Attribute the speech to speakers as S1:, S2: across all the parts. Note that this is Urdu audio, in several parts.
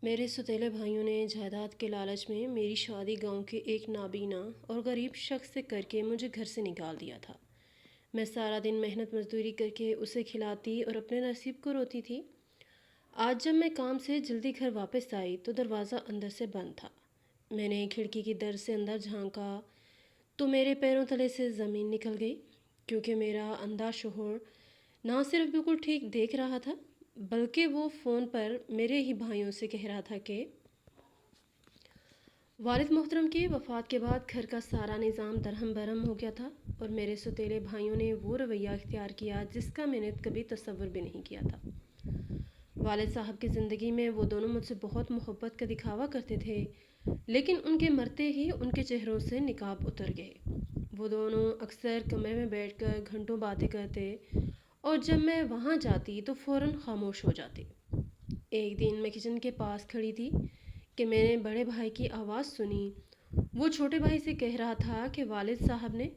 S1: میرے سوتیلے بھائیوں نے جائیداد کے لالچ میں میری شادی گاؤں کے ایک نابینا اور غریب شخص سے کر کے مجھے گھر سے نکال دیا تھا۔ میں سارا دن محنت مزدوری کر کے اسے کھلاتی اور اپنے نصیب کو روتی تھی۔ آج جب میں کام سے جلدی گھر واپس آئی تو دروازہ اندر سے بند تھا۔ میں نے کھڑکی کی در سے اندر جھانکا تو میرے پیروں تلے سے زمین نکل گئی، کیونکہ میرا اندھا شوہر نہ صرف بالکل ٹھیک دیکھ رہا تھا بلکہ وہ فون پر میرے ہی بھائیوں سے کہہ رہا تھا کہ والد محترم کی وفات کے بعد گھر کا سارا نظام درہم برہم ہو گیا تھا، اور میرے سوتیلے بھائیوں نے وہ رویہ اختیار کیا جس کا میں نے کبھی تصور بھی نہیں کیا تھا۔ والد صاحب کی زندگی میں وہ دونوں مجھ سے بہت محبت کا دکھاوا کرتے تھے، لیکن ان کے مرتے ہی ان کے چہروں سے نقاب اتر گئے۔ وہ دونوں اکثر کمرے میں بیٹھ کر گھنٹوں باتیں کرتے، اور جب میں وہاں جاتی تو فوراً خاموش ہو جاتے۔ ایک دن میں کچن کے پاس کھڑی تھی کہ میں نے بڑے بھائی کی آواز سنی۔ وہ چھوٹے بھائی سے کہہ رہا تھا کہ والد صاحب نے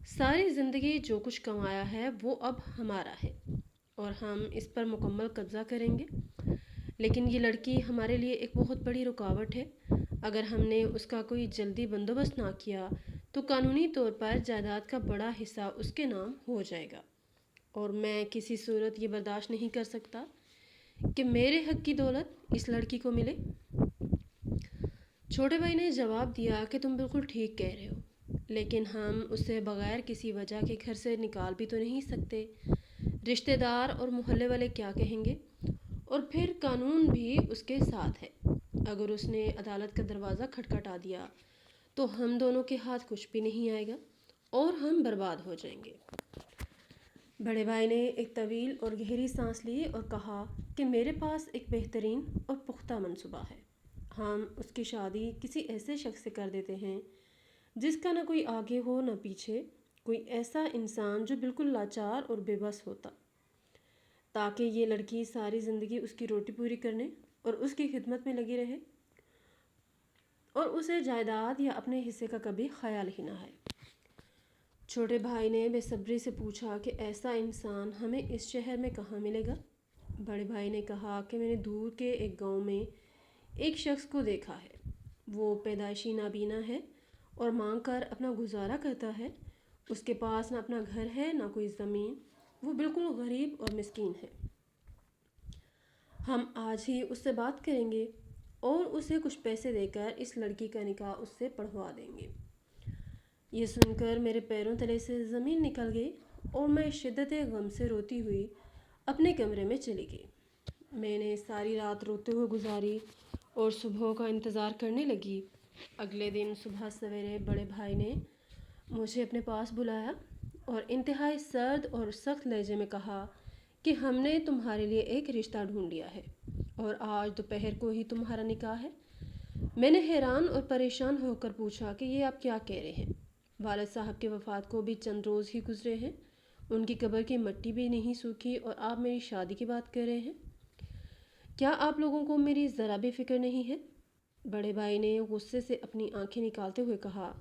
S1: ساری زندگی جو کچھ کمایا ہے وہ اب ہمارا ہے اور ہم اس پر مکمل قبضہ کریں گے، لیکن یہ لڑکی ہمارے لیے ایک بہت بڑی رکاوٹ ہے۔ اگر ہم نے اس کا کوئی جلدی بندوبست نہ کیا تو قانونی طور پر جائیداد کا بڑا حصہ اس کے نام ہو جائے گا، اور میں کسی صورت یہ برداشت نہیں کر سکتا کہ میرے حق کی دولت اس لڑکی کو ملے۔ چھوٹے بھائی نے جواب دیا کہ تم بالکل ٹھیک کہہ رہے ہو، لیکن ہم اسے بغیر کسی وجہ کے گھر سے نکال بھی تو نہیں سکتے۔ رشتہ دار اور محلے والے کیا کہیں گے؟ اور پھر قانون بھی اس کے ساتھ ہے۔ اگر اس نے عدالت کا دروازہ کھٹکھٹا دیا تو ہم دونوں کے ہاتھ کچھ بھی نہیں آئے گا اور ہم برباد ہو جائیں گے۔ بڑے بھائی نے ایک طویل اور گہری سانس لی اور کہا کہ میرے پاس ایک بہترین اور پختہ منصوبہ ہے۔ ہم اس کی شادی کسی ایسے شخص سے کر دیتے ہیں جس کا نہ کوئی آگے ہو نہ پیچھے، کوئی ایسا انسان جو بالکل لاچار اور بے بس ہوتا، تاکہ یہ لڑکی ساری زندگی اس کی روٹی پوری کرنے اور اس کی خدمت میں لگی رہے، اور اسے جائیداد یا اپنے حصے کا کبھی خیال ہی نہ ہے۔ چھوٹے بھائی نے بے صبری سے پوچھا کہ ایسا انسان ہمیں اس شہر میں کہاں ملے گا؟ بڑے بھائی نے کہا کہ میں نے دور کے ایک گاؤں میں ایک شخص کو دیکھا ہے۔ وہ پیدائشی نابینا ہے اور مانگ کر اپنا گزارا کرتا ہے۔ اس کے پاس نہ اپنا گھر ہے نہ کوئی زمین، وہ بالکل غریب اور مسکین ہے۔ ہم آج ہی اس سے بات کریں گے اور اسے کچھ پیسے دے کر اس لڑکی کا نکاح اس سے پڑھوا دیں گے۔ یہ سن کر میرے پیروں تلے سے زمین نکل گئی اور میں شدت غم سے روتی ہوئی اپنے کمرے میں چلی گئی۔ میں نے ساری رات روتے ہوئے گزاری اور صبح کا انتظار کرنے لگی۔ اگلے دن صبح سویرے بڑے بھائی نے مجھے اپنے پاس بلایا اور انتہائی سرد اور سخت لہجے میں کہا کہ ہم نے تمہارے لیے ایک رشتہ ڈھونڈ لیا ہے اور آج دوپہر کو ہی تمہارا نکاح ہے۔ میں نے حیران اور پریشان ہو کر پوچھا کہ یہ آپ کیا کہہ رہے ہیں؟ والد صاحب کی وفات کو بھی چند روز ہی گزرے ہیں، ان کی قبر کی مٹی بھی نہیں سوکھی اور آپ میری شادی کی بات کر رہے ہیں؟ کیا آپ لوگوں کو میری ذرا بھی فکر نہیں ہے؟ بڑے بھائی نے غصے سے اپنی آنکھیں نکالتے ہوئے کہا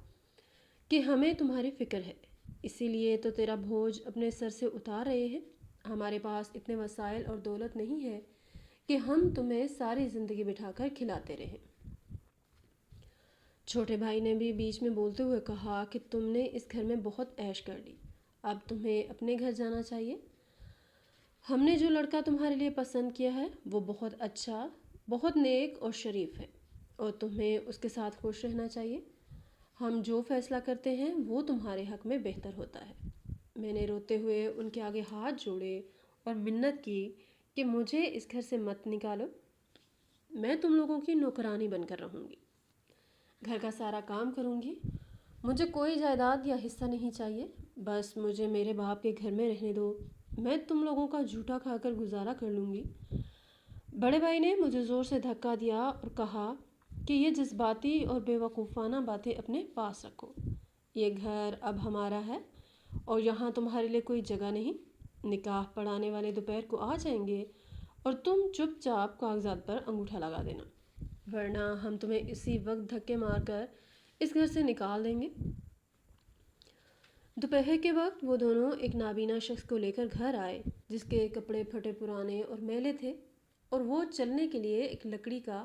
S1: کہ ہمیں تمہاری فکر ہے، اسی لیے تو تیرا بوجھ اپنے سر سے اتار رہے ہیں۔ ہمارے پاس اتنے وسائل اور دولت نہیں ہے کہ ہم تمہیں ساری زندگی بٹھا کر کھلاتے رہیں۔ چھوٹے بھائی نے بھی بیچ میں بولتے ہوئے کہا کہ تم نے اس گھر میں بہت عیش کر لی، اب تمہیں اپنے گھر جانا چاہیے۔ ہم نے جو لڑکا تمہارے لیے پسند کیا ہے وہ بہت اچھا، بہت نیک اور شریف ہے، اور تمہیں اس کے ساتھ خوش رہنا چاہیے۔ ہم جو فیصلہ کرتے ہیں وہ تمہارے حق میں بہتر ہوتا ہے۔ میں نے روتے ہوئے ان کے آگے ہاتھ جوڑے اور منت کی کہ مجھے اس گھر سے مت نکالو، میں تم لوگوں کی نوکرانی بن کر رہوں گی، گھر کا سارا کام کروں گی، مجھے کوئی جائیداد یا حصہ نہیں چاہیے، بس مجھے میرے باپ کے گھر میں رہنے دو، میں تم لوگوں کا جھوٹا کھا کر گزارا کر لوں گی۔ بڑے بھائی نے مجھے زور سے دھکا دیا اور کہا کہ یہ جذباتی اور بے وقوفانہ باتیں اپنے پاس رکھو، یہ گھر اب ہمارا ہے اور یہاں تمہارے لیے کوئی جگہ نہیں۔ نکاح پڑھانے والے دوپہر کو آ جائیں گے اور تم چپ چاپ کاغذات پر انگوٹھا لگا دینا، ورنہ ہم تمہیں اسی وقت دھکے مار کر اس گھر سے نکال دیں گے۔ دوپہر کے وقت وہ دونوں ایک نابینا شخص کو لے کر گھر آئے جس کے کپڑے پھٹے پرانے اور میلے تھے، اور وہ چلنے کے لیے ایک لکڑی کا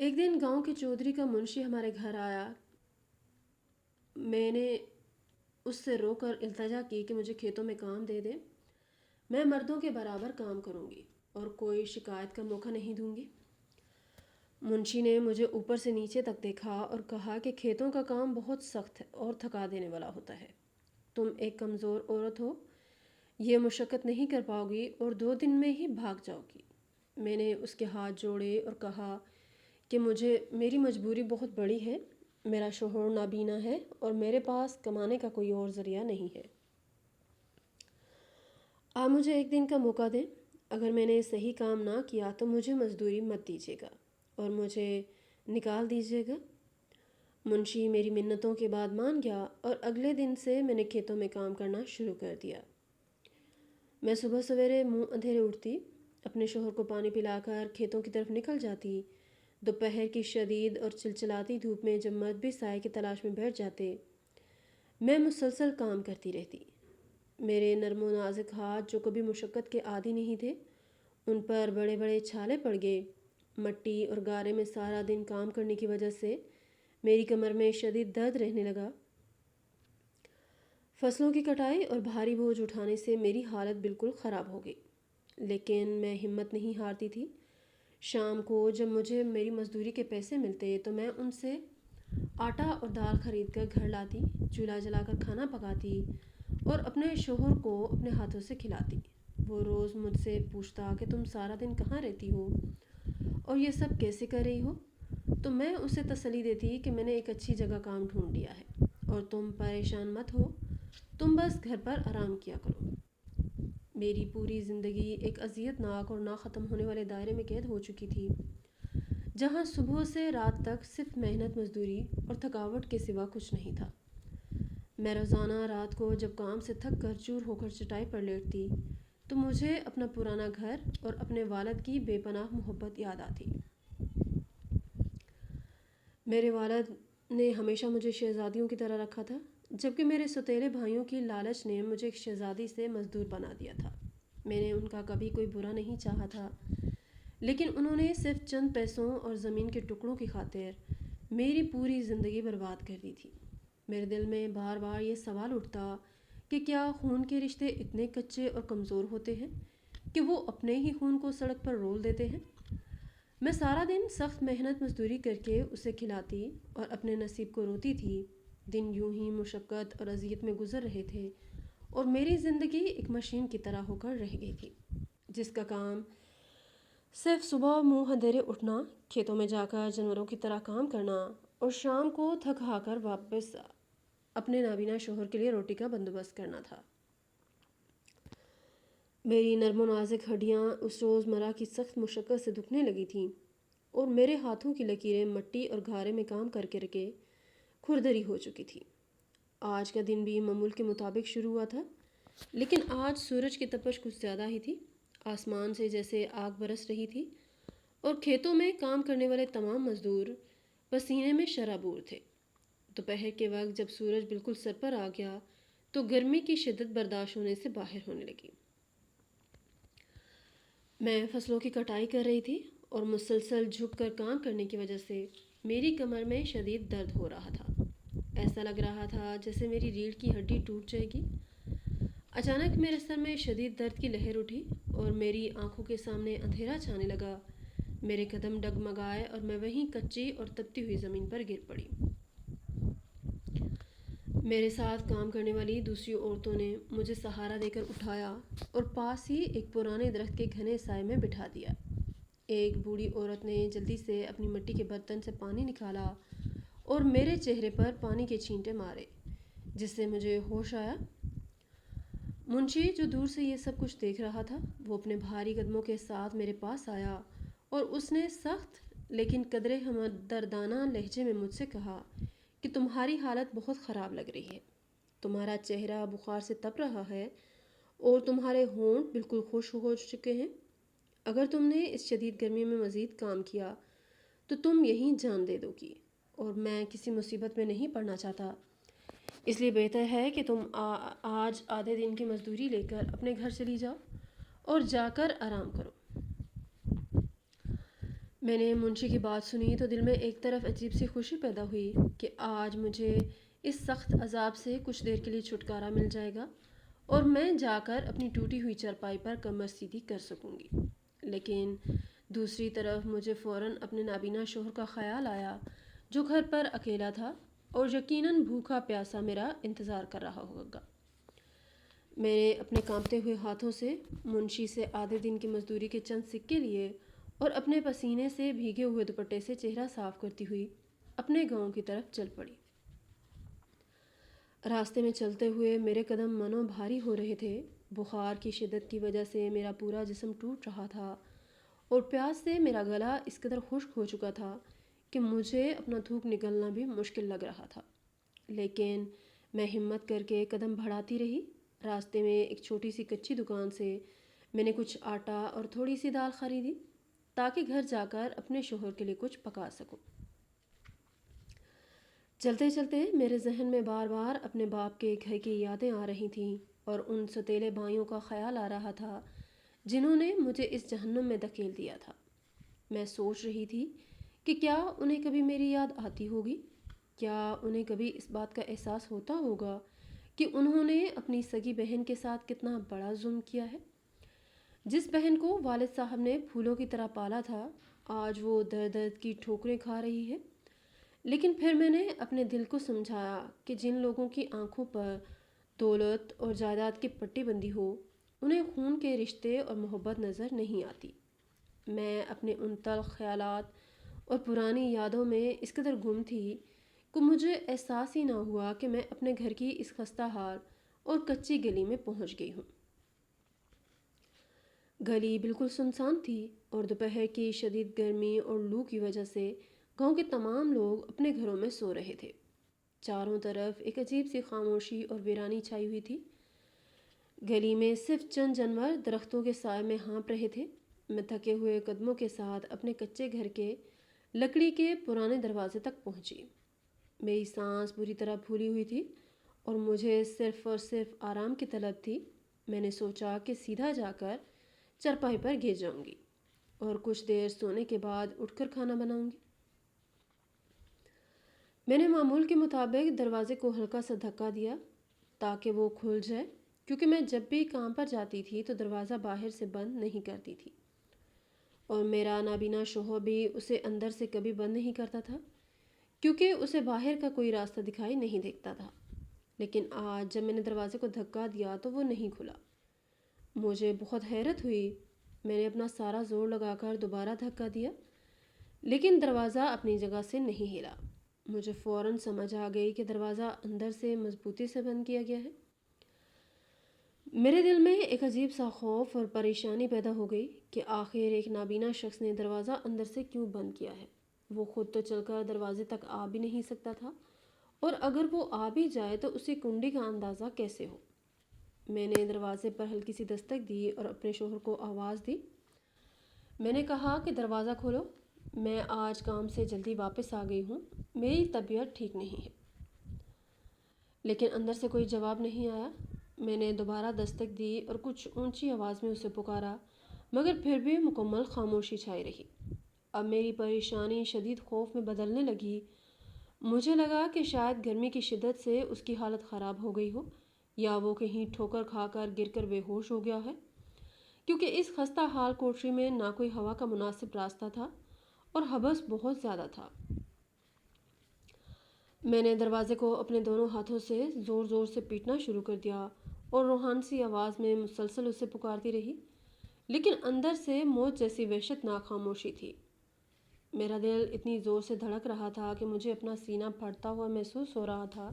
S1: ایک دن گاؤں کے چودھری کا منشی ہمارے گھر آیا۔ میں نے اس سے رو کر التجا کی کہ مجھے کھیتوں میں کام دے دے، میں مردوں کے برابر کام کروں گی اور کوئی شکایت کا موقع نہیں دوں گی۔ منشی نے مجھے اوپر سے نیچے تک دیکھا اور کہا کہ کھیتوں کا کام بہت سخت ہے اور تھکا دینے والا ہوتا ہے، تم ایک کمزور عورت ہو، یہ مشقت نہیں کر پاؤ گی اور 2 دن میں ہی بھاگ جاؤ گی۔ میں نے اس کے ہاتھ جوڑے اور کہا کہ میری مجبوری بہت بڑی ہے، میرا شوہر نابینا ہے اور میرے پاس کمانے کا کوئی اور ذریعہ نہیں ہے۔ آپ مجھے ایک دن کا موقع دیں، اگر میں نے صحیح کام نہ کیا تو مجھے مزدوری مت دیجیے گا اور مجھے نکال دیجیے گا۔ منشی میری منتوں کے بعد مان گیا اور اگلے دن سے میں نے کھیتوں میں کام کرنا شروع کر دیا۔ میں صبح سویرے منہ اندھیرے اٹھتی، اپنے شوہر کو پانی پلا کر کھیتوں کی طرف نکل جاتی۔ دوپہر کی شدید اور چلچلاتی دھوپ میں جب مرد بھی سائے کی تلاش میں بیٹھ جاتے، میں مسلسل کام کرتی رہتی۔ میرے نرم و نازک ہاتھ جو کبھی مشقت کے عادی نہیں تھے، ان پر بڑے بڑے چھالے پڑ گئے۔ مٹی اور گارے میں سارا دن کام کرنے کی وجہ سے میری کمر میں شدید درد رہنے لگا۔ فصلوں کی کٹائی اور بھاری بوجھ اٹھانے سے میری حالت بالکل خراب ہو گئی، لیکن میں ہمت نہیں ہارتی تھی۔ شام کو جب مجھے میری مزدوری کے پیسے ملتے تو میں ان سے آٹا اور دال خرید کر گھر لاتی، چولہا جلا کر کھانا پکاتی اور اپنے شوہر کو اپنے ہاتھوں سے کھلاتی۔ وہ روز مجھ سے پوچھتا کہ تم سارا دن کہاں رہتی ہو اور یہ سب کیسے کر رہی ہو؟ تو میں اسے تسلی دیتی کہ میں نے ایک اچھی جگہ کام ڈھونڈ لیا ہے اور تم پریشان مت ہو، تم بس گھر پر آرام کیا کرو۔ میری پوری زندگی ایک اذیت ناک اور نہ ختم ہونے والے دائرے میں قید ہو چکی تھی، جہاں صبح سے رات تک صرف محنت مزدوری اور تھکاوٹ کے سوا کچھ نہیں تھا۔ میں روزانہ رات کو جب کام سے تھک کر چور ہو کر چٹائی پر لیٹتی تو مجھے اپنا پرانا گھر اور اپنے والد کی بے پناہ محبت یاد آتی۔ میرے والد نے ہمیشہ مجھے شہزادیوں کی طرح رکھا تھا، جبکہ میرے سوتیلے بھائیوں کی لالچ نے مجھے ایک شہزادی سے مزدور بنا دیا تھا۔ میں نے ان کا کبھی کوئی برا نہیں چاہا تھا، لیکن انہوں نے صرف چند پیسوں اور زمین کے ٹکڑوں کی خاطر میری پوری زندگی برباد کر دی تھی۔ میرے دل میں بار بار یہ سوال اٹھتا کہ کیا خون کے رشتے اتنے کچے اور کمزور ہوتے ہیں کہ وہ اپنے ہی خون کو سڑک پر رول دیتے ہیں؟ میں سارا دن سخت محنت مزدوری کر کے اسے کھلاتی اور اپنے نصیب کو روتی تھی۔ دن یوں ہی مشقت اور اذیت میں گزر رہے تھے اور میری زندگی ایک مشین کی طرح ہو کر رہ گئی تھی، جس کا کام صرف صبح منہ اندھیرے اٹھنا، کھیتوں میں جا کر جانوروں کی طرح کام کرنا اور شام کو تھک ہار کر واپس اپنے نابینا شوہر کے لیے روٹی کا بندوبست کرنا تھا۔ میری نرم و نازک ہڈیاں اس روزمرہ کی سخت مشقت سے دکھنے لگی تھیں اور میرے ہاتھوں کی لکیریں مٹی اور گارے میں کام کر کے کھردری ہو چکی تھی۔ آج کا دن بھی معمول کے مطابق شروع ہوا تھا، لیکن آج سورج کی تپش کچھ زیادہ ہی تھی۔ آسمان سے جیسے آگ برس رہی تھی اور کھیتوں میں کام کرنے والے تمام مزدور پسینے میں شرابور تھے۔ دوپہر کے وقت جب سورج بالکل سر پر آ گیا تو گرمی کی شدت برداشت ہونے سے باہر ہونے لگی۔ میں فصلوں کی کٹائی کر رہی تھی اور مسلسل جھک کر کام کرنے کی وجہ سے میری کمر میں شدید درد ہو رہا تھا۔ ایسا لگ رہا تھا جیسے میری ریڑھ کی ہڈی ٹوٹ جائے گی۔ اچانک میرے سر میں شدید درد کی لہر اٹھی اور میری آنکھوں کے سامنے اندھیرا چھانے لگا۔ میرے قدم ڈگمگائے اور میں وہیں کچی اور تپتی ہوئی زمین پر گر پڑی۔ میرے ساتھ کام کرنے والی دوسری عورتوں نے مجھے سہارا دے کر اٹھایا اور پاس ہی ایک پرانے درخت کے گھنے سائے میں بٹھا دیا۔ ایک بوڑھی عورت نے جلدی سے اپنی مٹی کے برتن سے پانی نکالا اور میرے چہرے پر پانی کے چھینٹے مارے، جس سے مجھے ہوش آیا۔ منشی جو دور سے یہ سب کچھ دیکھ رہا تھا، وہ اپنے بھاری قدموں کے ساتھ میرے پاس آیا اور اس نے سخت لیکن قدرے ہمدردانہ لہجے میں مجھ سے کہا کہ تمہاری حالت بہت خراب لگ رہی ہے، تمہارا چہرہ بخار سے تپ رہا ہے اور تمہارے ہونٹ بالکل خشک ہو چکے ہیں۔ اگر تم نے اس شدید گرمی میں مزید کام کیا تو تم یہیں جان دے دو گی، اور میں کسی مصیبت میں نہیں پڑنا چاہتا، اس لیے بہتر ہے کہ تم آج آدھے دن کی مزدوری لے کر اپنے گھر چلی جاؤ اور جا کر آرام کرو۔ میں نے منشی کی بات سنی تو دل میں ایک طرف عجیب سی خوشی پیدا ہوئی کہ آج مجھے اس سخت عذاب سے کچھ دیر کے لیے چھٹکارا مل جائے گا اور میں جا کر اپنی ٹوٹی ہوئی چارپائی پر کمر سیدھی کر سکوں گی۔ لیکن دوسری طرف مجھے فوراً اپنے نابینا شوہر کا خیال آیا جو گھر پر اکیلا تھا اور یقیناً بھوکا پیاسا میرا انتظار کر رہا ہوگا۔ میں نے اپنے کانپتے ہوئے ہاتھوں سے منشی سے آدھے دن کی مزدوری کے چند سکے لیے اور اپنے پسینے سے بھیگے ہوئے دوپٹے سے چہرہ صاف کرتی ہوئی اپنے گاؤں کی طرف چل پڑی۔ راستے میں چلتے ہوئے میرے قدم منو بھاری ہو رہے تھے۔ بخار کی شدت کی وجہ سے میرا پورا جسم ٹوٹ رہا تھا اور پیاس سے میرا گلا اس قدر خشک ہو چکا تھا کہ مجھے اپنا تھوک نکلنا بھی مشکل لگ رہا تھا، لیکن میں ہمت کر کے قدم بڑھاتی رہی۔ راستے میں ایک چھوٹی سی کچی دکان سے میں نے کچھ آٹا اور تھوڑی سی دال خریدی تاکہ گھر جا کر اپنے شوہر کے لیے کچھ پکا سکوں۔ چلتے چلتے میرے ذہن میں بار بار اپنے باپ کے گھر کی یادیں آ رہی تھیں اور ان ستیلے بھائیوں کا خیال آ رہا تھا جنہوں نے مجھے اس جہنم میں دھکیل دیا تھا۔ میں سوچ رہی تھی کہ کیا انہیں کبھی میری یاد آتی ہوگی؟ کیا انہیں کبھی اس بات کا احساس ہوتا ہوگا کہ انہوں نے اپنی سگی بہن کے ساتھ کتنا بڑا ظلم کیا ہے؟ جس بہن کو والد صاحب نے پھولوں کی طرح پالا تھا، آج وہ درد درد کی ٹھوکریں کھا رہی ہے۔ لیکن پھر میں نے اپنے دل کو سمجھایا کہ جن لوگوں کی آنکھوں پر دولت اور جائیداد کی پٹی بندی ہو، انہیں خون کے رشتے اور محبت نظر نہیں آتی۔ میں اپنے ان تلخ خیالات اور پرانی یادوں میں اس قدر گم تھی کہ مجھے احساس ہی نہ ہوا کہ میں اپنے گھر کی اس خستہ حال اور کچی گلی میں پہنچ گئی ہوں۔ گلی بالکل سنسان تھی اور دوپہر کی شدید گرمی اور لو کی وجہ سے گاؤں کے تمام لوگ اپنے گھروں میں سو رہے تھے۔ چاروں طرف ایک عجیب سی خاموشی اور ویرانی چھائی ہوئی تھی۔ گلی میں صرف چند جانور درختوں کے سائے میں ہانپ رہے تھے۔ میں تھکے ہوئے قدموں کے ساتھ اپنے کچے گھر کے لکڑی کے پرانے دروازے تک پہنچی۔ میری سانس بری طرح پھولی ہوئی تھی اور مجھے صرف اور صرف آرام کی طلب تھی۔ میں نے سوچا کہ سیدھا جا کر چارپائی پر گر جاؤں گی اور کچھ دیر سونے کے بعد اٹھ کر کھانا بناؤں گی۔ میں نے معمول کے مطابق دروازے کو ہلکا سا دھکا دیا تاکہ وہ کھل جائے، کیونکہ میں جب بھی کام پر جاتی تھی تو دروازہ باہر سے بند نہیں کرتی تھی اور میرا نابینا شوہر بھی اسے اندر سے کبھی بند نہیں کرتا تھا کیونکہ اسے باہر کا کوئی راستہ دکھائی نہیں دیتا تھا۔ لیکن آج جب میں نے دروازے کو دھکا دیا تو وہ نہیں کھلا۔ مجھے بہت حیرت ہوئی۔ میں نے اپنا سارا زور لگا کر دوبارہ دھکا دیا، لیکن دروازہ اپنی جگہ سے نہیں ہلا۔ مجھے فوراً سمجھ آ گئی کہ دروازہ اندر سے مضبوطی سے بند کیا گیا ہے۔ میرے دل میں ایک عجیب سا خوف اور پریشانی پیدا ہو گئی کہ آخر ایک نابینا شخص نے دروازہ اندر سے کیوں بند کیا ہے؟ وہ خود تو چل کر دروازے تک آ بھی نہیں سکتا تھا، اور اگر وہ آ بھی جائے تو اسے کنڈی کا اندازہ کیسے ہو؟ میں نے دروازے پر ہلکی سی دستک دی اور اپنے شوہر کو آواز دی۔ میں نے کہا کہ دروازہ کھولو، میں آج کام سے جلدی واپس آ گئی ہوں، میری طبیعت ٹھیک نہیں ہے۔ لیکن اندر سے کوئی جواب نہیں آیا۔ میں نے دوبارہ دستک دی اور کچھ اونچی آواز میں اسے پکارا، مگر پھر بھی مکمل خاموشی چھائی رہی۔ اب میری پریشانی شدید خوف میں بدلنے لگی۔ مجھے لگا کہ شاید گرمی کی شدت سے اس کی حالت خراب ہو گئی ہو یا وہ کہیں ٹھوکر کھا کر گر کر بے ہوش ہو گیا ہے، کیونکہ اس خستہ حال کوٹری میں نہ کوئی ہوا کا مناسب راستہ تھا اور حبس بہت زیادہ تھا۔ میں نے دروازے کو اپنے دونوں ہاتھوں سے زور زور سے پیٹنا شروع کر دیا اور روحانسی آواز میں مسلسل اسے پکارتی رہی، لیکن اندر سے موت جیسی وحشتناک خاموشی تھی۔ میرا دل اتنی زور سے دھڑک رہا تھا کہ مجھے اپنا سینہ پھٹتا ہوا محسوس ہو رہا تھا۔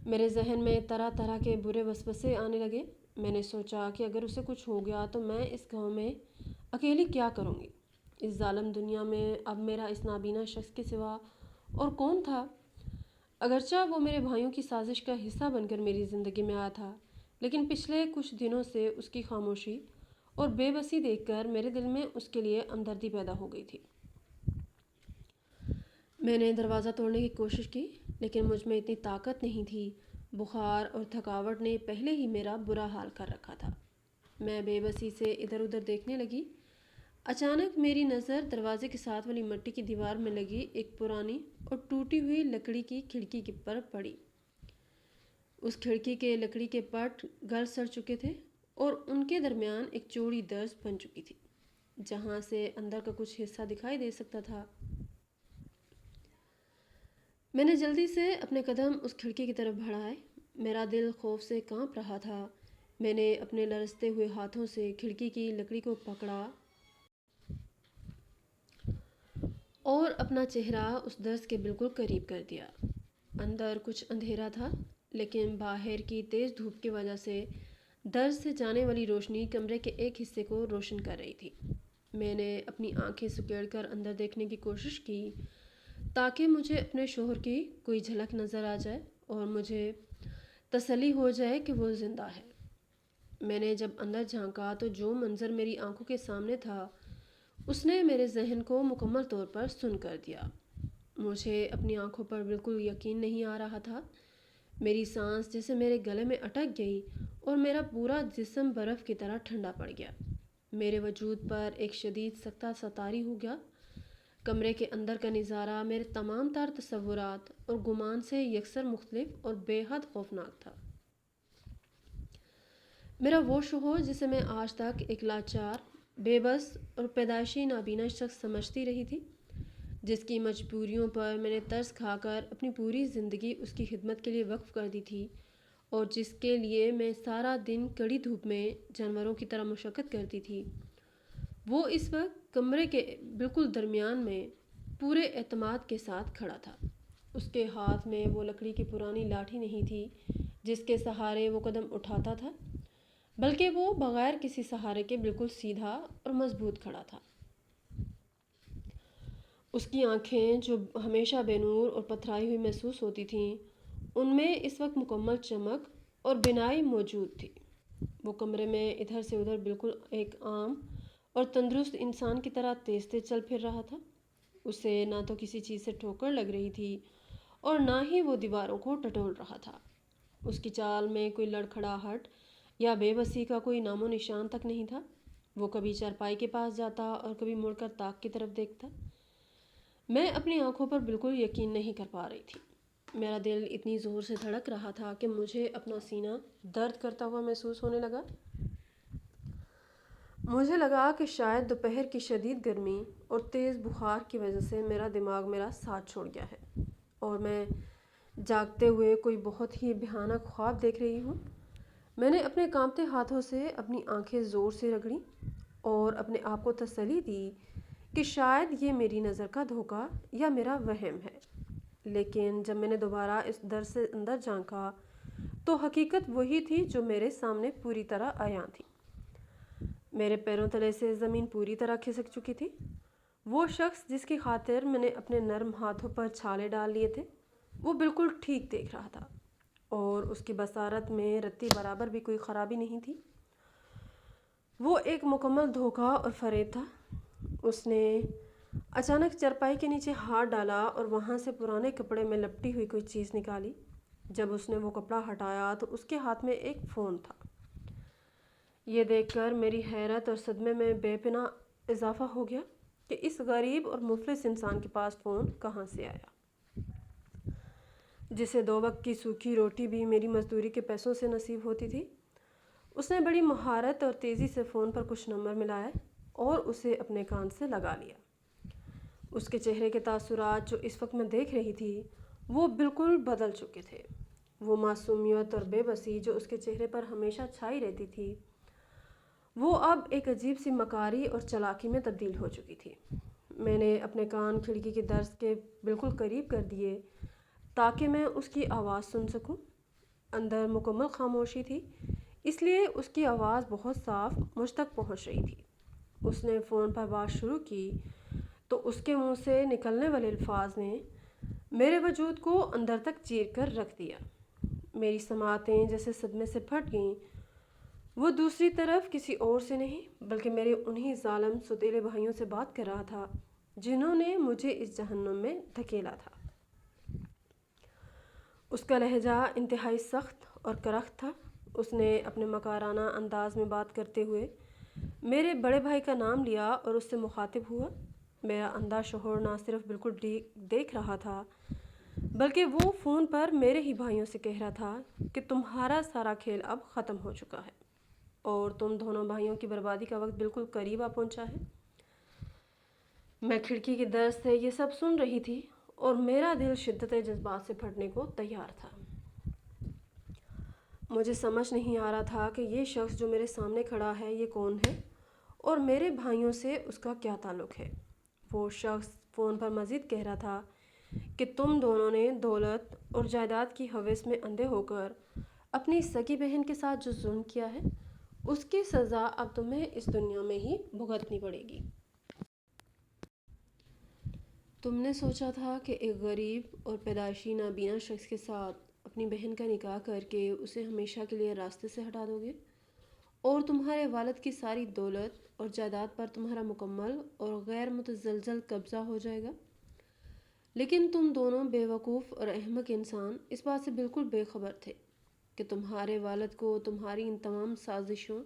S1: میرے ذہن میں طرح طرح کے برے وسوسے آنے لگے۔ میں نے سوچا کہ اگر اسے کچھ ہو گیا تو میں اس گاؤں میں اکیلی کیا کروں گی؟ اس ظالم دنیا میں اب میرا اس نابینا شخص کے سوا اور کون تھا؟ اگرچہ وہ میرے بھائیوں کی سازش کا حصہ بن کر میری زندگی میں آیا تھا، لیکن پچھلے کچھ دنوں سے اس کی خاموشی اور بے بسی دیکھ کر میرے دل میں اس کے لیے ہمدردی پیدا ہو گئی تھی۔ میں نے دروازہ توڑنے کی کوشش کی، لیکن مجھ میں اتنی طاقت نہیں تھی۔ بخار اور تھکاوٹ نے پہلے ہی میرا برا حال کر رکھا تھا۔ میں بے بسی سے ادھر ادھر دیکھنے لگی۔ اچانک میری نظر دروازے کے ساتھ والی مٹی کی دیوار میں لگی ایک پرانی اور ٹوٹی ہوئی لکڑی کی کھڑکی پر پڑی۔ اس کھڑکی کے لکڑی کے پٹ گل سڑ چکے تھے اور ان کے درمیان ایک چوڑی درز بن چکی تھی جہاں سے اندر کا کچھ حصہ دکھائی دے سکتا تھا۔ میں نے جلدی سے اپنے قدم اس کھڑکی کی طرف بڑھائے۔ میرا دل خوف سے کانپ رہا تھا۔ میں نے اپنے لرزتے ہوئے ہاتھوں سے کھڑکی کی لکڑی کو پکڑا اور اپنا چہرہ اس درز کے بالکل قریب کر دیا۔ اندر کچھ اندھیرا تھا، لیکن باہر کی تیز دھوپ کی وجہ سے درز سے جانے والی روشنی کمرے کے ایک حصے کو روشن کر رہی تھی۔ میں نے اپنی آنکھیں سکیڑ کر اندر دیکھنے کی کوشش کی تاکہ مجھے اپنے شوہر کی کوئی جھلک نظر آ جائے اور مجھے تسلی ہو جائے کہ وہ زندہ ہے۔ میں نے جب اندر جھانکا تو جو منظر میری آنکھوں کے سامنے تھا اس نے میرے ذہن کو مکمل طور پر سن کر دیا۔ مجھے اپنی آنکھوں پر بالکل یقین نہیں آ رہا تھا۔ میری سانس جیسے میرے گلے میں اٹک گئی اور میرا پورا جسم برف کی طرح ٹھنڈا پڑ گیا۔ میرے وجود پر ایک شدید سکتہ سا طاری ہو گیا۔ کمرے کے اندر کا نظارہ میرے تمام تر تصورات اور گمان سے یکسر مختلف اور بے حد خوفناک تھا۔ میرا وہ شوہر جسے میں آج تک ایک لاچار، بے بس اور پیدائشی نابینا شخص سمجھتی رہی تھی، جس کی مجبوریوں پر میں نے ترس کھا کر اپنی پوری زندگی اس کی خدمت کے لیے وقف کر دی تھی اور جس کے لیے میں سارا دن کڑی دھوپ میں جانوروں کی طرح مشقت کرتی تھی، وہ اس وقت کمرے کے بالکل درمیان میں پورے اعتماد کے ساتھ کھڑا تھا۔ اس کے ہاتھ میں وہ لکڑی کی پرانی لاٹھی نہیں تھی جس کے سہارے وہ قدم اٹھاتا تھا، بلکہ وہ بغیر کسی سہارے کے بالکل سیدھا اور مضبوط کھڑا تھا۔ اس کی آنکھیں جو ہمیشہ بے نور اور پتھرائی ہوئی محسوس ہوتی تھیں، ان میں اس وقت مکمل چمک اور بینائی موجود تھی۔ وہ کمرے میں ادھر سے ادھر بالکل ایک عام اور تندرست انسان کی طرح تیز تیز چل پھر رہا تھا۔ اسے نہ تو کسی چیز سے ٹھوکر لگ رہی تھی اور نہ ہی وہ دیواروں کو ٹٹول رہا تھا۔ اس کی چال میں کوئی لڑکھڑاہٹ یا بے بسی کا کوئی نام و نشان تک نہیں تھا۔ وہ کبھی چارپائی کے پاس جاتا اور کبھی مڑ کر طاق کی طرف دیکھتا۔ میں اپنی آنکھوں پر بالکل یقین نہیں کر پا رہی تھی۔ میرا دل اتنی زور سے دھڑک رہا تھا کہ مجھے اپنا سینہ درد کرتا ہوا محسوس ہونے لگا۔ مجھے لگا کہ شاید دوپہر کی شدید گرمی اور تیز بخار کی وجہ سے میرا دماغ میرا ساتھ چھوڑ گیا ہے اور میں جاگتے ہوئے کوئی بہت ہی بھیانک خواب دیکھ رہی ہوں۔ میں نے اپنے کانپتے ہاتھوں سے اپنی آنکھیں زور سے رگڑیں اور اپنے آپ کو تسلی دی کہ شاید یہ میری نظر کا دھوکہ یا میرا وہم ہے، لیکن جب میں نے دوبارہ اس در سے اندر جھانکا تو حقیقت وہی تھی جو میرے سامنے پوری طرح عیاں تھی۔ میرے پیروں تلے سے زمین پوری طرح کھسک چکی تھی۔ وہ شخص جس کی خاطر میں نے اپنے نرم ہاتھوں پر چھالے ڈال لیے تھے، وہ بالکل ٹھیک دیکھ رہا تھا اور اس کی بصارت میں رتی برابر بھی کوئی خرابی نہیں تھی۔ وہ ایک مکمل دھوکہ اور فریب تھا۔ اس نے اچانک چرپائی کے نیچے ہاتھ ڈالا اور وہاں سے پرانے کپڑے میں لپٹی ہوئی کوئی چیز نکالی۔ جب اس نے وہ کپڑا ہٹایا تو اس کے ہاتھ میں ایک فون تھا۔ یہ دیکھ کر میری حیرت اور صدمے میں بے پناہ اضافہ ہو گیا کہ اس غریب اور مفلس انسان کے پاس فون کہاں سے آیا، جسے دو وقت کی سوکھی روٹی بھی میری مزدوری کے پیسوں سے نصیب ہوتی تھی۔ اس نے بڑی مہارت اور تیزی سے فون پر کچھ نمبر ملائے اور اسے اپنے کان سے لگا لیا۔ اس کے چہرے کے تاثرات جو اس وقت میں دیکھ رہی تھی وہ بالکل بدل چکے تھے۔ وہ معصومیت اور بے بسی جو اس کے چہرے پر ہمیشہ چھائی رہتی تھی، وہ اب ایک عجیب سی مکاری اور چالاکی میں تبدیل ہو چکی تھی۔ میں نے اپنے کان کھڑکی کے درز کے بالکل قریب کر دیے تاکہ میں اس کی آواز سن سکوں۔ اندر مکمل خاموشی تھی، اس لیے اس کی آواز بہت صاف مجھ تک پہنچ رہی تھی۔ اس نے فون پر بات شروع کی تو اس کے منہ سے نکلنے والے الفاظ نے میرے وجود کو اندر تک چیر کر رکھ دیا۔ میری سماعتیں جیسے صدمے سے پھٹ گئیں۔ وہ دوسری طرف کسی اور سے نہیں بلکہ میرے انہی ظالم سوتیلے بھائیوں سے بات کر رہا تھا جنہوں نے مجھے اس جہنم میں دھکیلا تھا۔ اس کا لہجہ انتہائی سخت اور کرخت تھا۔ اس نے اپنے مکارانہ انداز میں بات کرتے ہوئے میرے بڑے بھائی کا نام لیا اور اس سے مخاطب ہوا۔ میرا اندھا شوہر نہ صرف بالکل دیکھ رہا تھا بلکہ وہ فون پر میرے ہی بھائیوں سے کہہ رہا تھا کہ تمہارا سارا کھیل اب ختم ہو چکا ہے اور تم دونوں بھائیوں کی بربادی کا وقت بالکل قریب آ پہنچا ہے۔ میں کھڑکی کے در سے یہ سب سن رہی تھی اور میرا دل شدت جذبات سے پھٹنے کو تیار تھا۔ مجھے سمجھ نہیں آ رہا تھا کہ یہ شخص جو میرے سامنے کھڑا ہے یہ کون ہے اور میرے بھائیوں سے اس کا کیا تعلق ہے۔ وہ شخص فون پر مزید کہہ رہا تھا کہ تم دونوں نے دولت اور جائیداد کی ہوس میں اندھے ہو کر اپنی سگی بہن کے ساتھ جو ظلم کیا ہے اس کی سزا اب تمہیں اس دنیا میں ہی بھگتنی پڑے گی۔ تم نے سوچا تھا کہ ایک غریب اور پیدائشی نابینا شخص کے ساتھ اپنی بہن کا نکاح کر کے اسے ہمیشہ کے لیے راستے سے ہٹا دو گے اور تمہارے والد کی ساری دولت اور جائیداد پر تمہارا مکمل اور غیر متزلزل قبضہ ہو جائے گا۔ لیکن تم دونوں بے وقوف اور احمق انسان اس بات سے بالکل بے خبر تھے کہ تمہارے والد کو تمہاری ان تمام سازشوں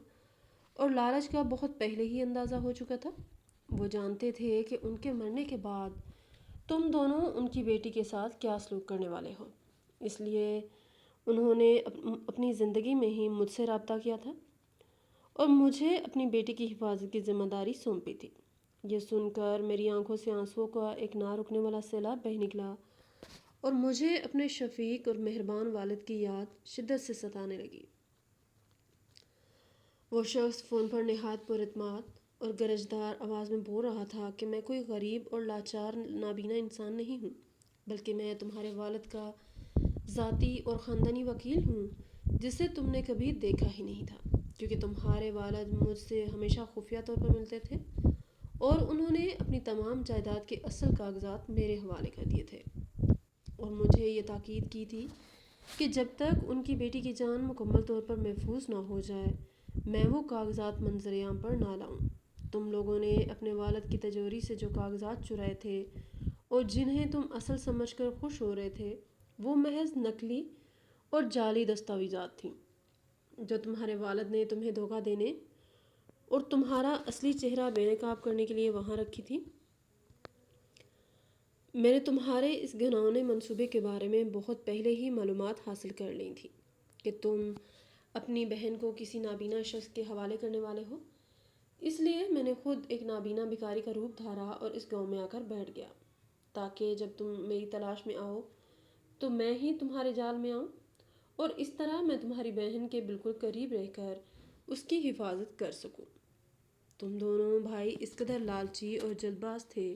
S1: اور لالچ کا بہت پہلے ہی اندازہ ہو چکا تھا۔ وہ جانتے تھے کہ ان کے مرنے کے بعد تم دونوں ان کی بیٹی کے ساتھ کیا سلوک کرنے والے ہو، اس لیے انہوں نے اپنی زندگی میں ہی مجھ سے رابطہ کیا تھا اور مجھے اپنی بیٹی کی حفاظت کی ذمہ داری سونپی تھی۔ یہ سن کر میری آنکھوں سے آنسوؤں کا ایک نہ رکنے والا سیلاب بہہ نکلا اور مجھے اپنے شفیق اور مہربان والد کی یاد شدت سے ستانے لگی۔ وہ شخص فون پر نہایت پراعتماد اور گرجدار آواز میں بول رہا تھا کہ میں کوئی غریب اور لاچار نابینا انسان نہیں ہوں بلکہ میں تمہارے والد کا ذاتی اور خاندانی وکیل ہوں جسے تم نے کبھی دیکھا ہی نہیں تھا، کیونکہ تمہارے والد مجھ سے ہمیشہ خفیہ طور پر ملتے تھے اور انہوں نے اپنی تمام جائیداد کے اصل کاغذات میرے حوالے کر دیے تھے اور مجھے یہ تاکید کی تھی کہ جب تک ان کی بیٹی کی جان مکمل طور پر محفوظ نہ ہو جائے میں وہ کاغذات منظر عام پر نہ لاؤں۔ تم لوگوں نے اپنے والد کی تجوری سے جو کاغذات چرائے تھے اور جنہیں تم اصل سمجھ کر خوش ہو رہے تھے وہ محض نقلی اور جعلی دستاویزات تھیں جو تمہارے والد نے تمہیں دھوکہ دینے اور تمہارا اصلی چہرہ بے نقاب کرنے کے لیے وہاں رکھی تھی۔ میں نے تمہارے اس گھناؤنے منصوبے کے بارے میں بہت پہلے ہی معلومات حاصل کر لی تھی کہ تم اپنی بہن کو کسی نابینا شخص کے حوالے کرنے والے ہو، اس لیے میں نے خود ایک نابینا بھکاری کا روپ دھارا اور اس گاؤں میں آ کر بیٹھ گیا تاکہ جب تم میری تلاش میں آؤ تو میں ہی تمہارے جال میں آؤں اور اس طرح میں تمہاری بہن کے بالکل قریب رہ کر اس کی حفاظت کر سکوں۔ تم دونوں بھائی اس قدر لالچی اور جلد باز تھے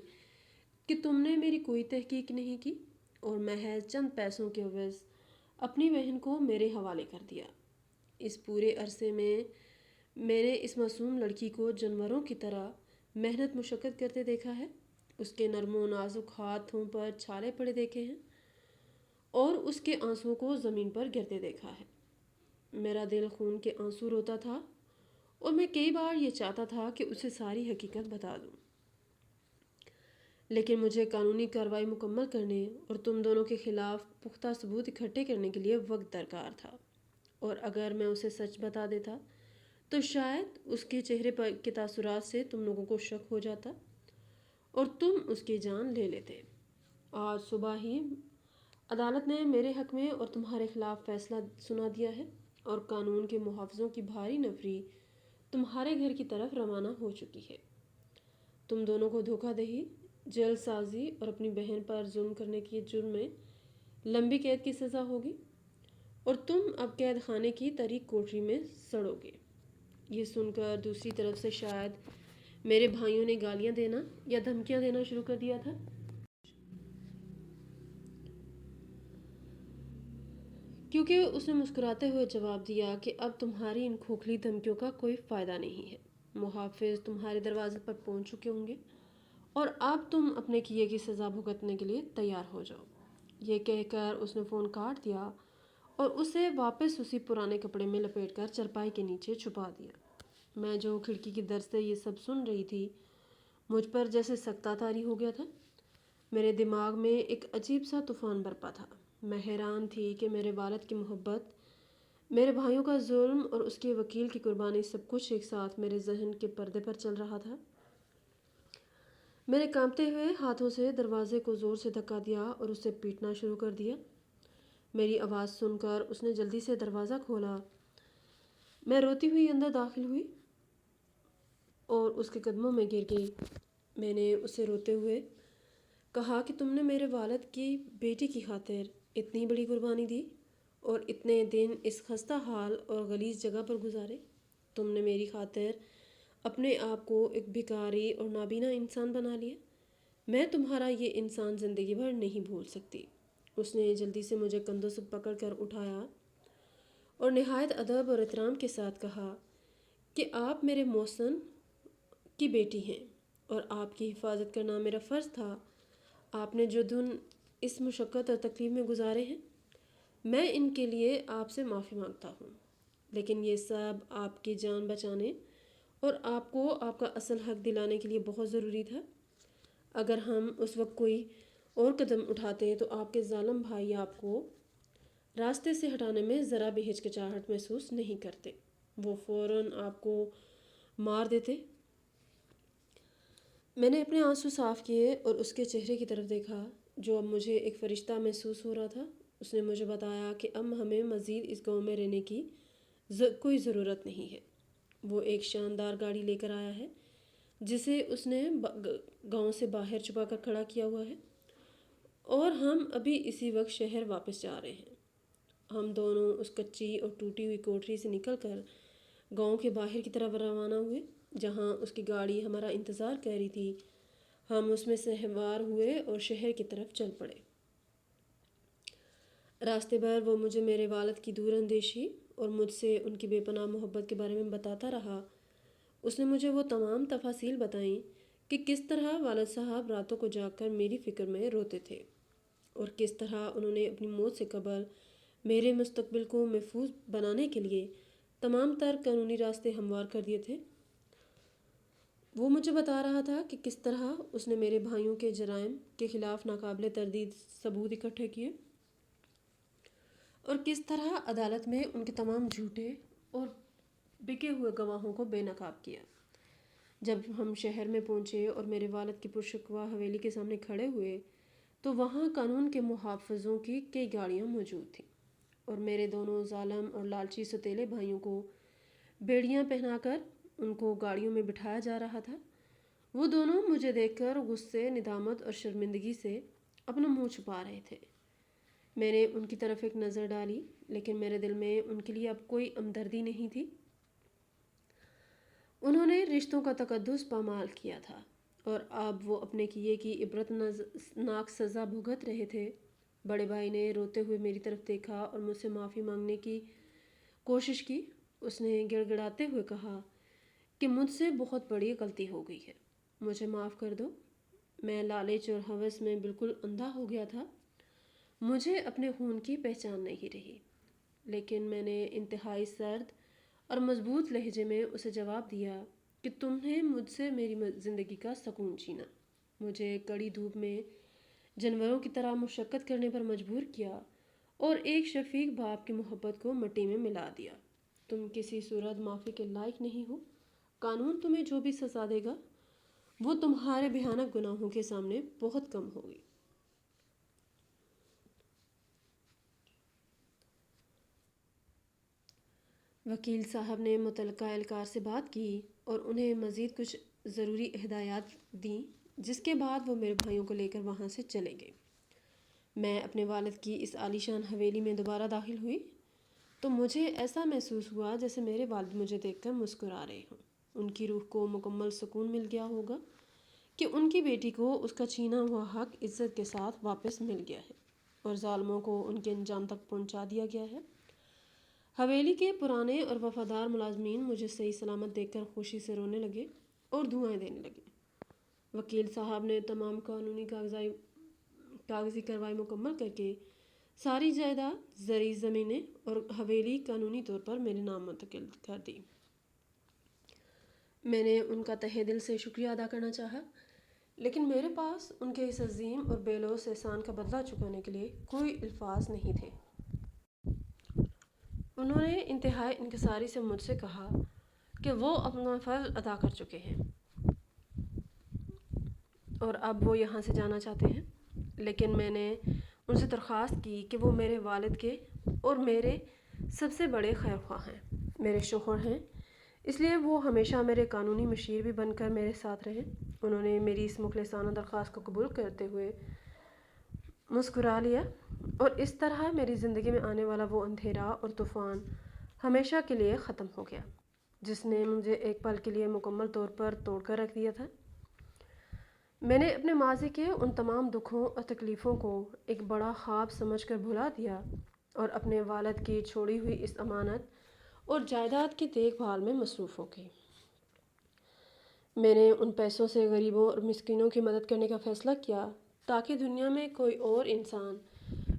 S1: کہ تم نے میری کوئی تحقیق نہیں کی اور محض چند پیسوں کے عوض اپنی بہن کو میرے حوالے کر دیا۔ اس پورے عرصے میں نے اس معصوم لڑکی کو جانوروں کی طرح محنت مشقت کرتے دیکھا ہے، اس کے نرم و نازک ہاتھوں پر چھالے پڑے دیکھے ہیں اور اس کے آنسوؤں کو زمین پر گرتے دیکھا ہے۔ میرا دل خون کے آنسو روتا تھا اور میں کئی بار یہ چاہتا تھا کہ اسے ساری حقیقت بتا دوں، لیکن مجھے قانونی کارروائی مکمل کرنے اور تم دونوں کے خلاف پختہ ثبوت اکٹھے کرنے کے لیے وقت درکار تھا، اور اگر میں اسے سچ بتا دیتا تو شاید اس کے چہرے پر کے تاثرات سے تم لوگوں کو شک ہو جاتا اور تم اس کی جان لے لیتے۔ آج صبح ہی عدالت نے میرے حق میں اور تمہارے خلاف فیصلہ سنا دیا ہے اور قانون کے محافظوں کی بھاری نفری تمہارے گھر کی طرف روانہ ہو چکی ہے۔ تم دونوں کو دھوکہ دہی، جعل سازی اور اپنی بہن پر ظلم کرنے کے جرم میں لمبی قید کی سزا ہوگی اور تم اب قید خانے کی تاریک کوٹری میں سڑو گے۔ یہ سن کر دوسری طرف سے شاید میرے بھائیوں نے گالیاں دینا یا دھمکیاں دینا شروع کر دیا تھا، کیونکہ اس نے مسکراتے ہوئے جواب دیا کہ اب تمہاری ان کھوکھلی دھمکیوں کا کوئی فائدہ نہیں ہے۔ محافظ تمہارے دروازے پر پہنچ چکے ہوں گے اور اب تم اپنے کیے کی سزا بھگتنے کے لیے تیار ہو جاؤ۔ یہ کہہ کر اس نے فون کاٹ دیا اور اسے واپس اسی پرانے کپڑے میں لپیٹ کر چارپائی کے نیچے چھپا دیا۔ میں جو کھڑکی کی در سے یہ سب سن رہی تھی مجھ پر جیسے سکتہ طاری ہو گیا تھا۔ میرے دماغ میں ایک عجیب سا طوفان برپا تھا۔ میں حیران تھی کہ میرے والد کی محبت میرے بھائیوں کا ظلم اور اس کے وکیل کی قربانی سب کچھ ایک ساتھ میرے ذہن کے پردے پر چل رہا تھا۔ میں نے کانپتے ہوئے ہاتھوں سے دروازے کو زور سے دھکا دیا اور اسے پیٹنا شروع کر دیا۔ میری آواز سن کر اس نے جلدی سے دروازہ کھولا۔ میں روتی ہوئی اندر داخل ہوئی اور اس کے قدموں میں گر گئی۔ میں نے اسے روتے ہوئے کہا کہ تم نے میرے والد کی بیٹی کی خاطر اتنی بڑی قربانی دی اور اتنے دن اس خستہ حال اور غلیظ جگہ پر گزارے۔ تم نے میری خاطر اپنے آپ کو ایک بھکاری اور نابینا انسان بنا لیا۔ میں تمہارا یہ انسان زندگی بھر نہیں بھول سکتی۔ اس نے جلدی سے مجھے کندھوں سے پکڑ کر اٹھایا اور نہایت ادب اور احترام کے ساتھ کہا کہ آپ میرے محسن کی بیٹی ہیں اور آپ کی حفاظت کرنا میرا فرض تھا۔ آپ نے جو دن اس مشقت اور تکلیف میں گزارے ہیں، میں ان کے لیے آپ سے معافی مانگتا ہوں، لیکن یہ سب آپ کی جان بچانے اور آپ کو آپ کا اصل حق دلانے کے لیے بہت ضروری تھا۔ اگر ہم اس وقت کوئی اور قدم اٹھاتے تو آپ کے ظالم بھائی آپ کو راستے سے ہٹانے میں ذرا بھی ہچکچاہٹ محسوس نہیں کرتے۔ وہ فوراً آپ کو مار دیتے۔ میں نے اپنے آنسو صاف کیے اور اس کے چہرے کی طرف دیکھا جو اب مجھے ایک فرشتہ محسوس ہو رہا تھا۔ اس نے مجھے بتایا کہ اب ہمیں مزید اس گاؤں میں رہنے کی کوئی ضرورت نہیں ہے۔ وہ ایک شاندار گاڑی لے کر آیا ہے جسے اس نے گاؤں سے باہر چھپا کر کھڑا کیا ہوا ہے اور ہم ابھی اسی وقت شہر واپس جا رہے ہیں۔ ہم دونوں اس کچی اور ٹوٹی ہوئی کوٹری سے نکل کر گاؤں کے باہر کی طرف روانہ ہوئے جہاں اس کی گاڑی ہمارا انتظار کر رہی تھی۔ ہم اس میں سوار ہوئے اور شہر کی طرف چل پڑے۔ راستے بھر وہ مجھے میرے والد کی دور اندیشی اور مجھ سے ان کی بے پناہ محبت کے بارے میں بتاتا رہا۔ اس نے مجھے وہ تمام تفاصیل بتائیں کہ کس طرح والد صاحب راتوں کو جاگ کر میری فکر میں روتے تھے اور کس طرح انہوں نے اپنی موت سے قبل میرے مستقبل کو محفوظ بنانے کے لیے تمام تر قانونی راستے ہموار کر دیے تھے۔ وہ مجھے بتا رہا تھا کہ کس طرح اس نے میرے بھائیوں کے جرائم کے خلاف ناقابل تردید ثبوت اکٹھے کیے اور کس طرح عدالت میں ان کے تمام جھوٹے اور بکے ہوئے گواہوں کو بے نقاب کیا۔ جب ہم شہر میں پہنچے اور میرے والد کی پرشکوہ حویلی کے سامنے کھڑے ہوئے تو وہاں قانون کے محافظوں کی کئی گاڑیاں موجود تھیں اور میرے دونوں ظالم اور لالچی ستیلے بھائیوں کو بیڑیاں پہنا کر ان کو گاڑیوں میں بٹھایا جا رہا تھا۔ وہ دونوں مجھے دیکھ کر غصے، ندامت اور شرمندگی سے اپنا منہ چھپا رہے تھے۔ میں نے ان کی طرف ایک نظر ڈالی لیکن میرے دل میں ان کے لیے اب کوئی ہمدردی نہیں تھی۔ انہوں نے رشتوں کا تقدس پامال کیا تھا اور اب وہ اپنے کیے کی عبرت ناک سزا بھگت رہے تھے۔ بڑے بھائی نے روتے ہوئے میری طرف دیکھا اور مجھ سے معافی مانگنے کی کوشش کی۔ اس نے گڑ گڑاتے ہوئے کہا کہ مجھ سے بہت بڑی غلطی ہو گئی ہے، مجھے معاف کر دو۔ میں لالچ اور ہوس میں بالکل اندھا ہو گیا تھا۔ مجھے اپنے خون کی پہچان نہیں رہی، لیکن میں نے انتہائی سرد اور مضبوط لہجے میں اسے جواب دیا کہ تم نے مجھ سے میری زندگی کا سکون چھینا، مجھے کڑی دھوپ میں جانوروں کی طرح مشقت کرنے پر مجبور کیا اور ایک شفیق باپ کی محبت کو مٹی میں ملا دیا۔ تم کسی صورت معافی کے لائق نہیں ہو۔ قانون تمہیں جو بھی سزا دے گا وہ تمہارے بھیانک گناہوں کے سامنے بہت کم ہوگی۔ وکیل صاحب نے متعلقہ اہلکار سے بات کی اور انہیں مزید کچھ ضروری ہدایات دیں، جس کے بعد وہ میرے بھائیوں کو لے کر وہاں سے چلے گئے۔ میں اپنے والد کی اس عالیشان حویلی میں دوبارہ داخل ہوئی تو مجھے ایسا محسوس ہوا جیسے میرے والد مجھے دیکھ کر مسکرا رہے ہوں۔ ان کی روح کو مکمل سکون مل گیا ہوگا کہ ان کی بیٹی کو اس کا چھینا ہوا حق عزت کے ساتھ واپس مل گیا ہے اور ظالموں کو ان کے انجام تک پہنچا دیا گیا ہے۔ حویلی کے پرانے اور وفادار ملازمین مجھے صحیح سلامت دیکھ کر خوشی سے رونے لگے اور دعائیں دینے لگے۔ وکیل صاحب نے تمام قانونی کاغذی کارروائی مکمل کر کے ساری جائیداد، زرعی زمینیں اور حویلی قانونی طور پر میرے نام منتقل کر دی۔ میں نے ان کا تہہ دل سے شکریہ ادا کرنا چاہا، لیکن میرے پاس ان کے اس عظیم اور بے لوث احسان کا بدلہ چکانے کے لیے کوئی الفاظ نہیں تھے۔ انہوں نے انتہائی انکساری سے مجھ سے کہا کہ وہ اپنا فرض ادا کر چکے ہیں اور اب وہ یہاں سے جانا چاہتے ہیں، لیکن میں نے ان سے درخواست کی کہ وہ میرے والد کے اور میرے سب سے بڑے خیر خواہ ہیں، میرے شوہر ہیں، اس لیے وہ ہمیشہ میرے قانونی مشیر بھی بن کر میرے ساتھ رہیں۔ انہوں نے میری اس مخلصانہ درخواست کو قبول کرتے ہوئے مسکرا لیا، اور اس طرح میری زندگی میں آنے والا وہ اندھیرا اور طوفان ہمیشہ کے لیے ختم ہو گیا جس نے مجھے ایک پل کے لیے مکمل طور پر توڑ کر رکھ دیا تھا۔ میں نے اپنے ماضی کے ان تمام دکھوں اور تکلیفوں کو ایک بڑا خواب سمجھ کر بھلا دیا اور اپنے والد کی چھوڑی ہوئی اس امانت اور جائیداد کی دیکھ بھال میں مصروف ہو گئی۔ میں نے ان پیسوں سے غریبوں اور مسکینوں کی مدد کرنے کا فیصلہ کیا تاکہ دنیا میں کوئی اور انسان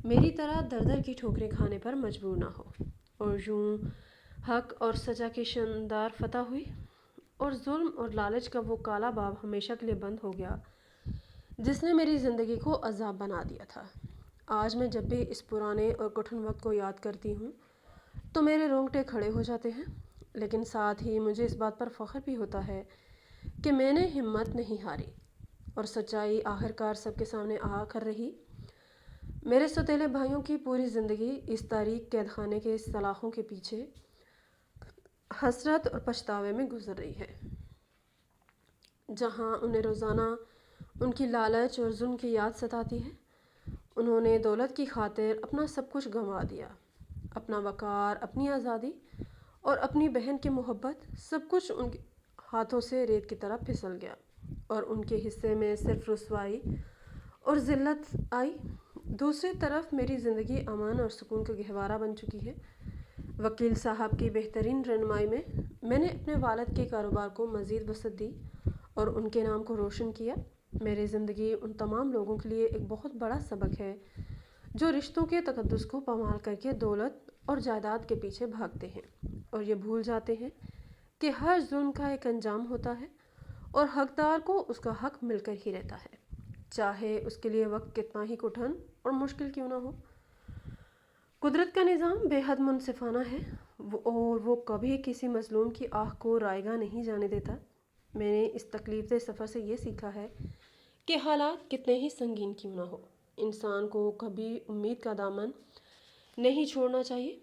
S1: میری طرح در در کی ٹھوکریں کھانے پر مجبور نہ ہو، اور یوں حق اور سزا کی شاندار فتح ہوئی اور ظلم اور لالچ کا وہ کالا باب ہمیشہ کے لیے بند ہو گیا جس نے میری زندگی کو عذاب بنا دیا تھا۔ آج میں جب بھی اس پرانے اور کٹھن وقت کو یاد کرتی ہوں تو میرے رونگٹے کھڑے ہو جاتے ہیں، لیکن ساتھ ہی مجھے اس بات پر فخر بھی ہوتا ہے کہ میں نے ہمت نہیں ہاری اور سچائی آخرکار سب کے سامنے آ کر رہی۔ میرے سوتیلے بھائیوں کی پوری زندگی اس تاریک قید خانے کے سلاخوں کے پیچھے حسرت اور پچھتاوے میں گزر رہی ہے، جہاں انہیں روزانہ ان کی لالچ اور ظلم کی یاد ستاتی ہے۔ انہوں نے دولت کی خاطر اپنا سب کچھ گنوا دیا، اپنا وقار، اپنی آزادی اور اپنی بہن کی محبت، سب کچھ ان کے ہاتھوں سے ریت کی طرح پھسل گیا اور ان کے حصے میں صرف رسوائی اور ذلت آئی۔ دوسری طرف میری زندگی امن اور سکون کا گہوارہ بن چکی ہے۔ وکیل صاحب کی بہترین رہنمائی میں میں نے اپنے والد کے کاروبار کو مزید وسعت دی اور ان کے نام کو روشن کیا۔ میری زندگی ان تمام لوگوں کے لیے ایک بہت بڑا سبق ہے جو رشتوں کے تقدس کو پامال کر کے دولت اور جائیداد کے پیچھے بھاگتے ہیں اور یہ بھول جاتے ہیں کہ ہر ظلم کا ایک انجام ہوتا ہے اور حقدار کو اس کا حق مل کر ہی رہتا ہے، چاہے اس کے لیے وقت کتنا ہی کٹھن اور مشکل کیوں نہ ہو۔ قدرت کا نظام بے حد منصفانہ ہے اور وہ کبھی کسی مظلوم کی آہ کو رائیگاں نہیں جانے دیتا۔ میں نے اس تکلیف دہ سفر سے یہ سیکھا ہے کہ حالات کتنے ہی سنگین کیوں نہ ہو، انسان کو کبھی امید کا دامن نہیں چھوڑنا چاہیے،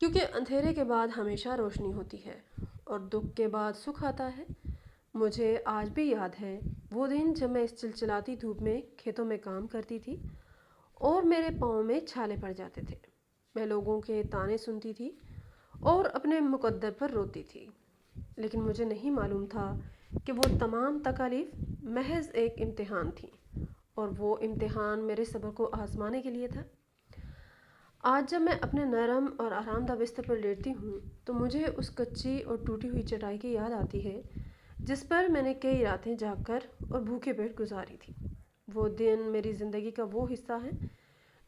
S1: کیونکہ اندھیرے کے بعد ہمیشہ روشنی ہوتی ہے اور دکھ کے بعد سکھ آتا ہے۔ مجھے آج بھی یاد ہے وہ دن جب میں اس چلچلاتی دھوپ میں کھیتوں میں کام کرتی تھی اور میرے پاؤں میں چھالے پڑ جاتے تھے۔ میں لوگوں کے طعنے سنتی تھی اور اپنے مقدر پر روتی تھی، لیکن مجھے نہیں معلوم تھا کہ وہ تمام تکالیف محض ایک امتحان تھی اور وہ امتحان میرے صبر کو آزمانے کے لیے تھا۔ آج جب میں اپنے نرم اور آرام دہ بستر پر لیٹتی ہوں تو مجھے اس کچی اور ٹوٹی ہوئی چٹائی کی یاد آتی ہے جس پر میں نے کئی راتیں جاگ کر اور بھوکے پیٹ گزاری تھی۔ وہ دن میری زندگی کا وہ حصہ ہے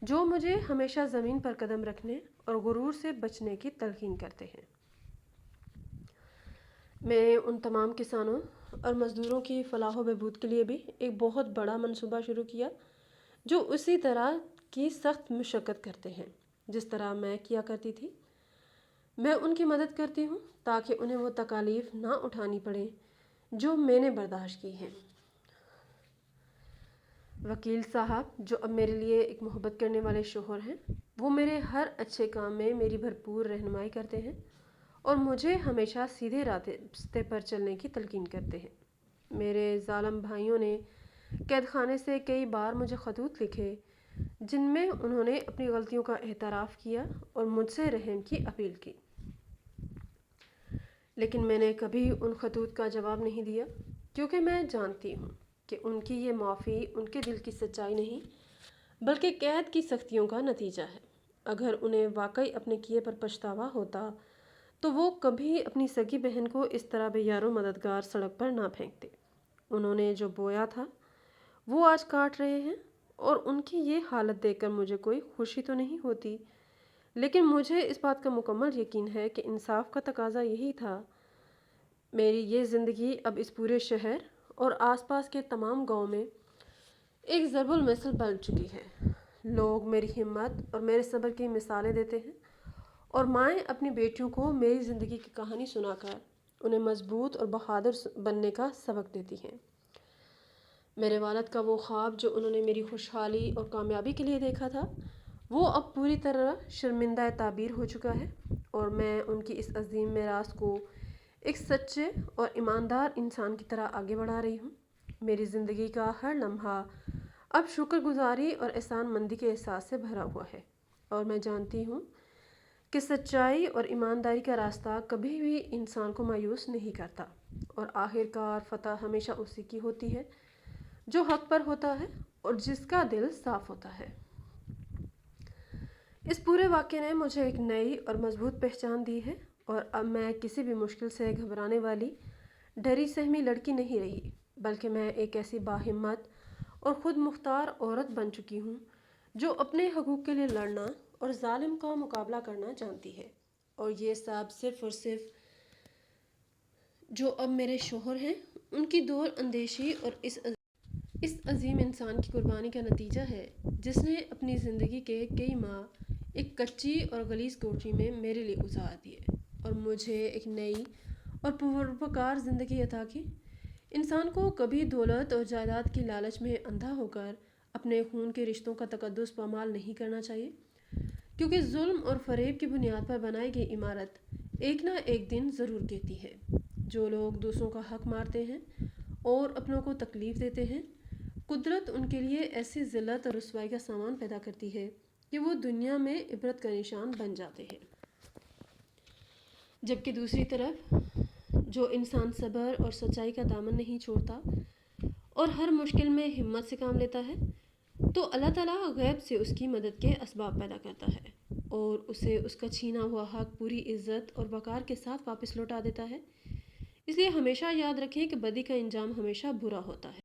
S1: جو مجھے ہمیشہ زمین پر قدم رکھنے اور غرور سے بچنے کی تلقین کرتے ہیں۔ میں نے ان تمام کسانوں اور مزدوروں کی فلاح و بہبود کے لیے بھی ایک بہت بڑا منصوبہ شروع کیا جو اسی طرح کی سخت مشقت کرتے ہیں جس طرح میں کیا کرتی تھی۔ میں ان کی مدد کرتی ہوں تاکہ انہیں وہ تکالیف نہ اٹھانی پڑیں جو میں نے برداشت کی ہیں۔ وکیل صاحب جو اب میرے لیے ایک محبت کرنے والے شوہر ہیں، وہ میرے ہر اچھے کام میں میری بھرپور رہنمائی کرتے ہیں اور مجھے ہمیشہ سیدھے راستے پر چلنے کی تلقین کرتے ہیں۔ میرے ظالم بھائیوں نے قید خانے سے کئی بار مجھے خطوط لکھے جن میں انہوں نے اپنی غلطیوں کا اعتراف کیا اور مجھ سے رحم کی اپیل کی، لیکن میں نے کبھی ان خطوط کا جواب نہیں دیا کیونکہ میں جانتی ہوں کہ ان کی یہ معافی ان کے دل کی سچائی نہیں بلکہ قید کی سختیوں کا نتیجہ ہے۔ اگر انہیں واقعی اپنے کیے پر پچھتاوا ہوتا تو وہ کبھی اپنی سگی بہن کو اس طرح بے یار و مددگار سڑک پر نہ پھینکتے۔ انہوں نے جو بویا تھا وہ آج کاٹ رہے ہیں اور ان کی یہ حالت دیکھ کر مجھے کوئی خوشی تو نہیں ہوتی، لیکن مجھے اس بات کا مکمل یقین ہے کہ انصاف کا تقاضا یہی تھا۔ میری یہ زندگی اب اس پورے شہر اور آس پاس کے تمام گاؤں میں ایک ضرب المثل بن چکی ہے۔ لوگ میری ہمت اور میرے صبر کی مثالیں دیتے ہیں اور مائیں اپنی بیٹیوں کو میری زندگی کی کہانی سنا کر انہیں مضبوط اور بہادر بننے کا سبق دیتی ہیں۔ میرے والد کا وہ خواب جو انہوں نے میری خوشحالی اور کامیابی کے لیے دیکھا تھا، وہ اب پوری طرح شرمندہ تعبیر ہو چکا ہے، اور میں ان کی اس عظیم میراث کو ایک سچے اور ایماندار انسان کی طرح آگے بڑھا رہی ہوں۔ میری زندگی کا ہر لمحہ اب شکر گزاری اور احسان مندی کے احساس سے بھرا ہوا ہے، اور میں جانتی ہوں کہ سچائی اور ایمانداری کا راستہ کبھی بھی انسان کو مایوس نہیں کرتا، اور آخر کار فتح ہمیشہ اسی کی ہوتی ہے جو حق پر ہوتا ہے اور جس کا دل صاف ہوتا ہے۔ اس پورے واقعے نے مجھے ایک نئی اور مضبوط پہچان دی ہے، اور اب میں کسی بھی مشکل سے گھبرانے والی ڈری سہمی لڑکی نہیں رہی، بلکہ میں ایک ایسی باہمت اور خود مختار عورت بن چکی ہوں جو اپنے حقوق کے لیے لڑنا اور ظالم کا مقابلہ کرنا جانتی ہے۔ اور یہ سب صرف اور صرف جو اب میرے شوہر ہیں ان کی دور اندیشی اور اس عظیم انسان کی قربانی کا نتیجہ ہے، جس نے اپنی زندگی کے کئی ماہ ایک کچی اور غلیظ کوٹری میں میرے لیے گزار دیے اور مجھے ایک نئی اور پروقار زندگی عطا کی۔ انسان کو کبھی دولت اور جائیداد کی لالچ میں اندھا ہو کر اپنے خون کے رشتوں کا تقدس پامال نہیں کرنا چاہیے، کیونکہ ظلم اور فریب کی بنیاد پر بنائی گئی عمارت ایک نہ ایک دن ضرور گرتی ہے۔ جو لوگ دوسروں کا حق مارتے ہیں اور اپنوں کو تکلیف دیتے ہیں، قدرت ان کے لیے ایسی ذلت اور رسوائی کا سامان پیدا کرتی ہے کہ وہ دنیا میں عبرت کا نشان بن جاتے ہیں۔ جبکہ دوسری طرف جو انسان صبر اور سچائی کا دامن نہیں چھوڑتا اور ہر مشکل میں ہمت سے کام لیتا ہے، تو اللہ تعالیٰ غیب سے اس کی مدد کے اسباب پیدا کرتا ہے اور اسے اس کا چھینا ہوا حق پوری عزت اور وقار کے ساتھ واپس لوٹا دیتا ہے۔ اس لیے ہمیشہ یاد رکھیں کہ بدی کا انجام ہمیشہ برا ہوتا ہے۔